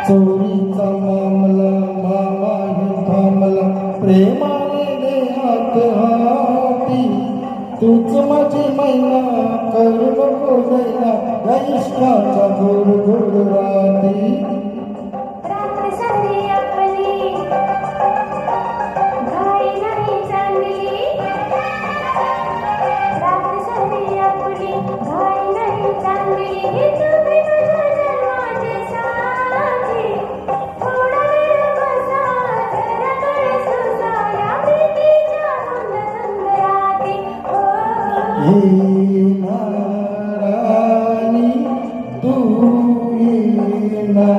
चोरीचा मामला मामाही थांबला प्रेमाने देहात हाती तूच माझी मैना करू नको दैना या इश्काच्या गोड गोड राती राणी तू येना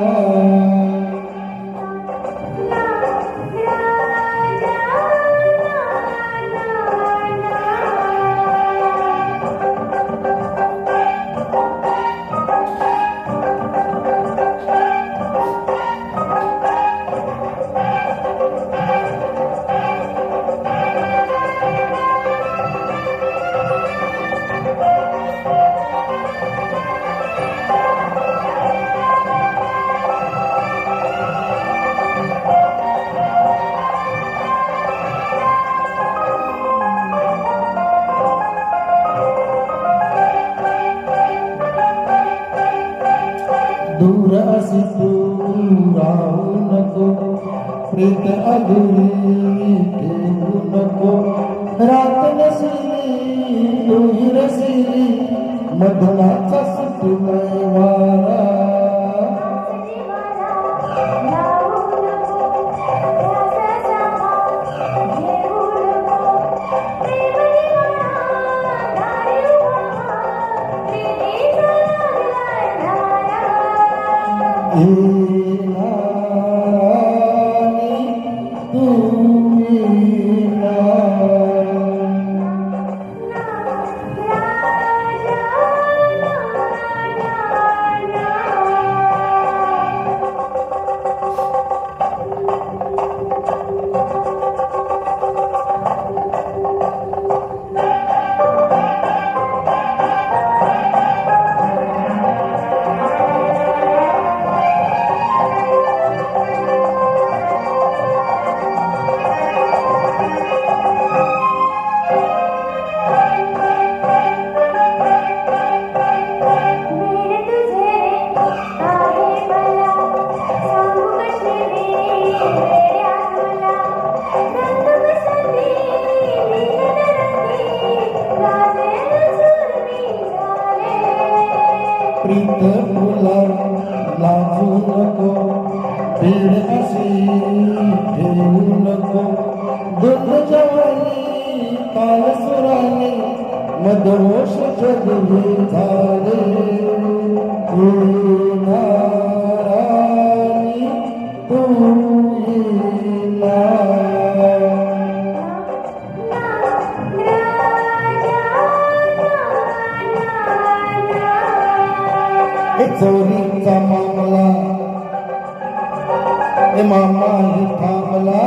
दूर असी तू राहू नको प्रीत अधुरी ठेवू नको रात नसली तू ही रसली मधुनाचा सुटमय वारा प्रीत फुला लाजू नको भीड अशी ठेवू नको दुध जवानी ताल सुराने मदहोश जगली झाले राणी तू येना चोरीचा मामला मामाही थांबला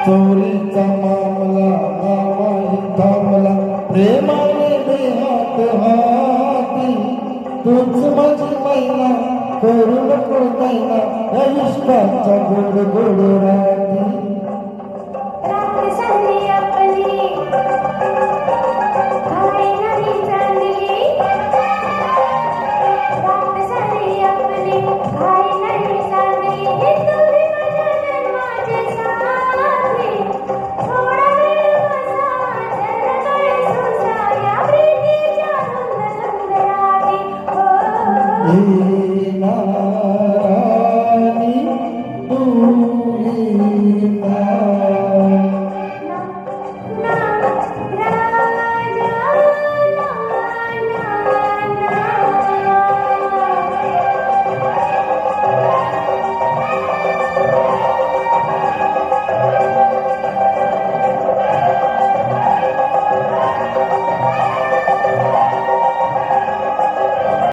चोरीचा मामला मामाही थांबला प्रेमाने देहात हाती तूच माझी मैना करू नको दैना या इश्काच्या गोड गोड राती Oh